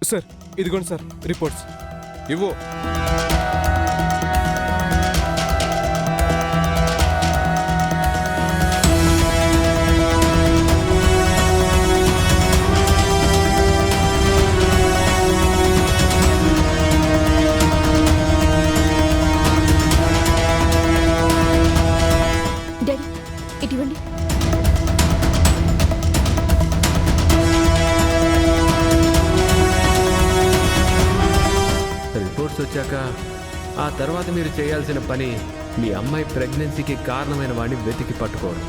Sir ఇదిగోండి sir reports. ఇవ్వు. Daddy ఇటువంటి రిపోర్ట్స్ వచ్చాక ఆ తర్వాత మీరు చేయాల్సిన పని మీ అమ్మాయి ప్రెగ్నెన్సీకి కారణమైన వాడిని వెతికి పట్టుకోవడం.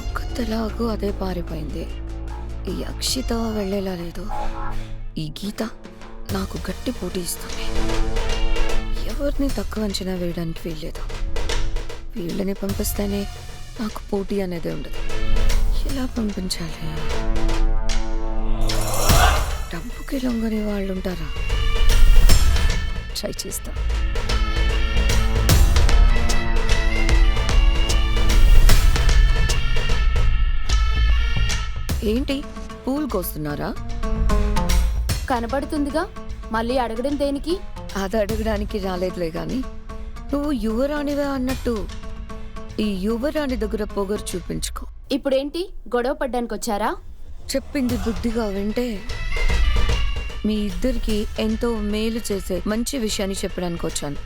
ఒక్కతలాగూ అదే పారిపోయింది. ఈ అక్షిత వెళ్ళేలా లేదు. ఈ గీత నాకు గట్టి పోటీ ఇస్తుంది. ఎవరిని తక్కువ అంచనా వేయడానికి వీల్లేదు. వీళ్ళని పంపిస్తేనే నాకు పోటీ అనేది ఉండదు. ఎలా పంపించాలి? డబ్బుకి లొంగని వాళ్ళు ఉంటారా? ట్రై చేస్తా. ఏంటి పూలు కోస్తున్నారా? కనబడుతుందిగా, మళ్ళీ అడగడం దేనికి? అది అడగడానికి రాలేదులే గాని, నువ్వు యువరాణివే అన్నట్టు ఈ యువరాణి దగ్గర పొగరు చూపించుకో. ఇప్పుడేంటి, గొడవ పడ్డానికి వచ్చారా? చెప్పింది బుద్ధిగా వింటే మీ ఇద్దరికి ఎంతో మేలు చేసే మంచి విషయాన్ని చెప్పడానికి వచ్చాను.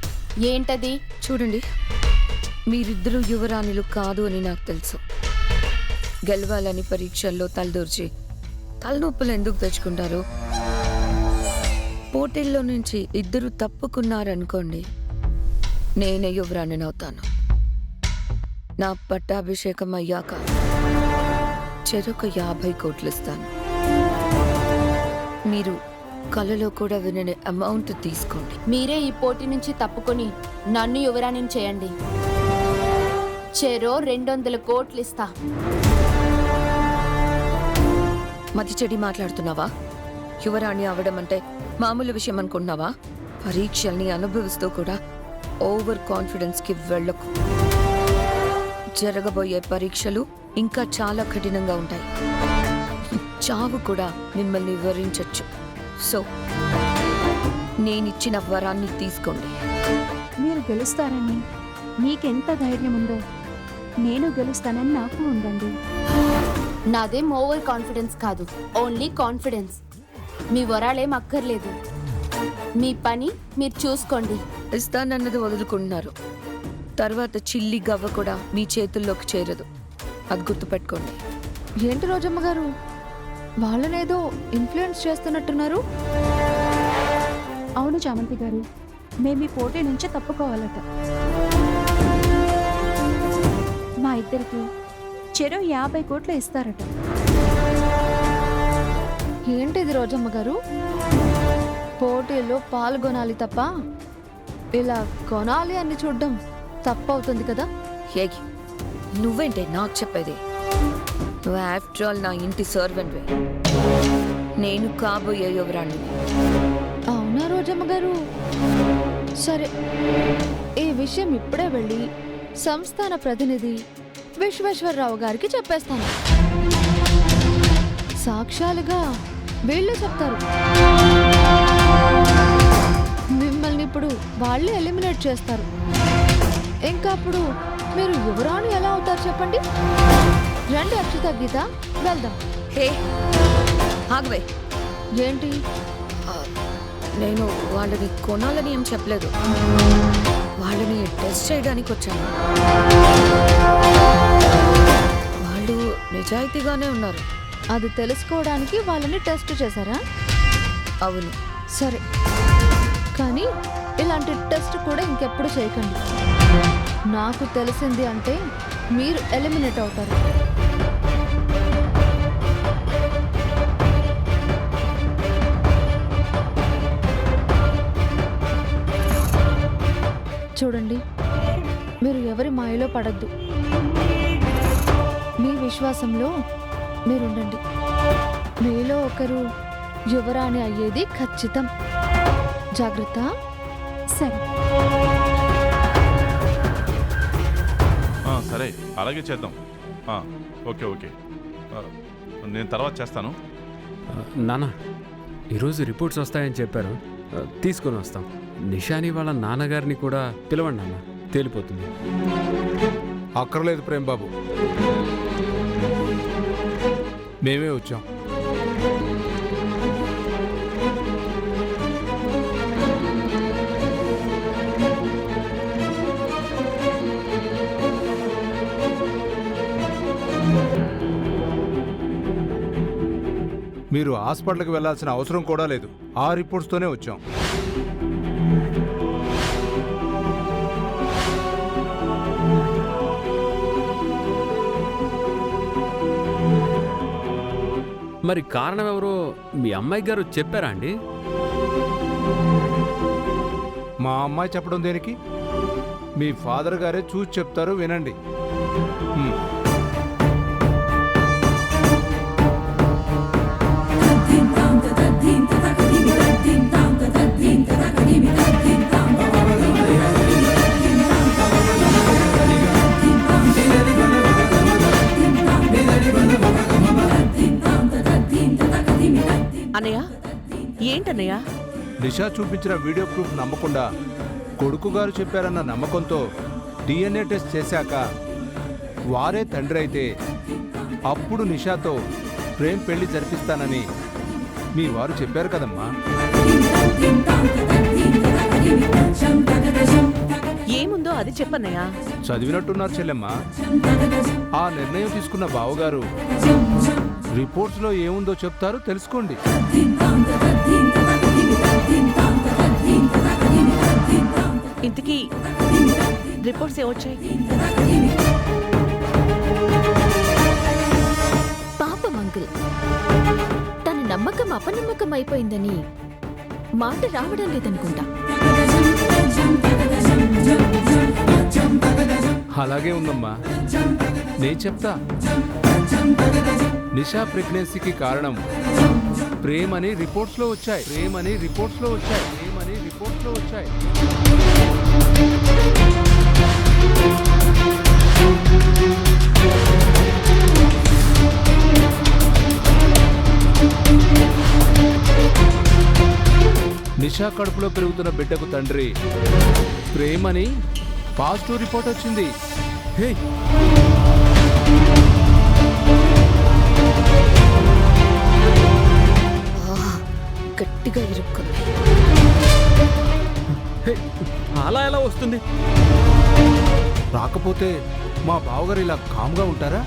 ఏంటది? చూడండి, మీరిద్దరూ యువరాణులు కాదు అని నాకు తెలుసు. గెలవాలని పరీక్షల్లో తలదూర్చి తలనొప్పులు ఎందుకు తెచ్చుకుంటారు? పోటీల్లో నుంచి ఇద్దరు తప్పుకున్నారనుకోండి, నేనే యువరాణిని అవుతాను. నా పట్టాభిషేకం అయ్యాక చెరొక 50 కోట్లు ఇస్తాను. మీరు కలలో కూడా వినని అమౌంట్ తీసుకోండి. మీరే ఈ పోటీ నుంచి తప్పుకొని నన్ను యువరాణిని చేయండి. చెరో 200 కోట్లు ఇస్తా. మతి చెడి మాట్లాడుతున్నావా? యువరాణి అవడం అంటే మామూలు విషయం అనుకుంటున్నావా? పరీక్షల్ని అనుభవిస్తూ కూడా ఓవర్ కాన్ఫిడెన్స్కి వెళ్ళకు. జరగబోయే పరీక్షలు ఇంకా చాలా కఠినంగా ఉంటాయి. చావు కూడా మిమ్మల్ని వివరించవచ్చు. సో నేనిచ్చిన వరాన్ని తీసుకోండి. మీరు గెలుస్తారని మీకెంత ధైర్యం ఉందో నేను గెలుస్తానని నాకు ఉందండి. నాదేం ఓవర్ కాన్ఫిడెన్స్ కాదు, ఓన్లీ కాన్ఫిడెన్స్. మీ వరాలేం అక్కర్లేదు. మీ పని మీరు చూసుకోండి. ఇస్తానన్నది వదులుకుంటున్నారు. తర్వాత చిల్లి గవ్వ కూడా మీ చేతుల్లోకి చేరదు. అది గుర్తుపెట్టుకోండి. ఏంటి రోజమ్మ గారు, వాళ్ళనేదో ఇన్ఫ్లుయెన్స్ చేస్తున్నట్టున్నారు? అవును చామంతి గారు, మేము ఈ పోటీ నుంచి తప్పుకోవాలట. మా ఇద్దరికి చెరో 50 కోట్లు ఇస్తారట. ఏంటిది రోజమ్మ గారు, పోటీలో పాల్గొనాలి తప్ప ఇలా కొనాలి అని చూడడం తప్పవుతుంది కదా? ఏగి నువ్వేంటే నాకు చెప్పేది? నువ్వు ఆఫ్టర్ ఆల్ నా ఇంటి సర్వెంట్వే. నేను కాబోయే యువరాణిని. అవునా రోజమ్మ గారు? సరే, ఈ విషయం ఇప్పుడే వెళ్ళి సంస్థాన ప్రతినిధి విశ్వేశ్వరరావు గారికి చెప్పేస్తాను. సాక్ష్యాలుగా వీళ్ళు చెప్తారు. మిమ్మల్ని ఇప్పుడు వాళ్ళే ఎలిమినేట్ చేస్తారు. ఇంకా అప్పుడు మీరు యువరాణి ఎలా అవుతారు చెప్పండి? రండి అక్షిత, గీత, వెళ్దాం. హే ఆగవే. ఏంటి? నేను వాళ్ళని కొనాలని ఏం చెప్పలేదు. వాళ్ళని టెస్ట్ చేయడానికి వచ్చాను. వాళ్ళు నిజాయితీగానే ఉన్నారు. అది తెలుసుకోవడానికి వాళ్ళని టెస్ట్ చేశారా? అవును. సరే, కానీ ఇలాంటి టెస్ట్ కూడా ఇంకెప్పుడు చేయకండి. నాకు తెలిసింది అంటే మీరు ఎలిమినేట్ అవుతారు. చూడండి, మీరు ఎవరి మాయలో పడద్దు. మీ విశ్వాసంలో మీరుండండి. మీలో ఒకరు యువరాణి అయ్యేది ఖచ్చితం. జాగ్రత్త. సరే. సరే అలాగే చేద్దాం. ఓకే ఓకే, నేను తర్వాత చేస్తాను. నాన్న ఈరోజు రిపోర్ట్స్ వస్తాయని చెప్పారు, తీసుకొని వస్తాం. నిషాని వాళ్ళ నాన్నగారిని కూడా పిలవండి నాన్న, తేలిపోతుంది. అక్కర్లేదు ప్రేమ్ బాబు, మేమే వచ్చాం. మీరు హాస్పిటల్కి వెళ్ళాల్సిన అవసరం కూడా లేదు. ఆ రిపోర్ట్స్తోనే వచ్చాం. మరి కారణం ఎవరో మీ అమ్మాయి గారు చెప్పారా అండి? మా అమ్మాయి చెప్పడం దేనికి? మీ ఫాదర్ గారే చూసి చెప్తారు, వినండి. అన్నయ్య, ఏంటన్నయ్య? నిషా చూపించిన వీడియో ప్రూఫ్ నమ్మకుండా కొడుకు గారు చెప్పారన్న నమ్మకంతో DNA టెస్ట్ చేశాక వారే తండ్రి అయితే అప్పుడు నిషాతో ప్రేమ్ పెళ్లి జరిపిస్తానని మీ వారు చెప్పారు కదమ్మా. ఏముందో అది చెప్పన్నయ్య. చదివినట్టున్నారు చెల్లెమ్మ. ఆ నిర్ణయం తీసుకున్న బావగారు రిపోర్ట్స్లో ఏముందో చెప్తారు, తెలుసుకోండి. ఇంతకీ రిపోర్ట్స్ ఏమొచ్చాయి? పాపం అంకుల్, తన నమ్మకం అపనమ్మకం అయిపోయిందని మాట రావడం లేదనుకుంటా. అలాగే ఉందమ్మా, నేను చెప్తా. నిషా ప్రెగ్నెన్సీకి కారణం ప్రేమని రిపోర్ట్స్లో వచ్చాయి. నిషా కడుపులో పెరుగుతున్న బిడ్డకు తండ్రి ప్రేమని పాజిటివ్ రిపోర్ట్ వచ్చింది. హే, గట్టిగా ఇరుక్కుంది. హే, అలా ఎలా వస్తుంది? రాకపోతే మా బావగారు ఇలా కామ్గా ఉంటారా?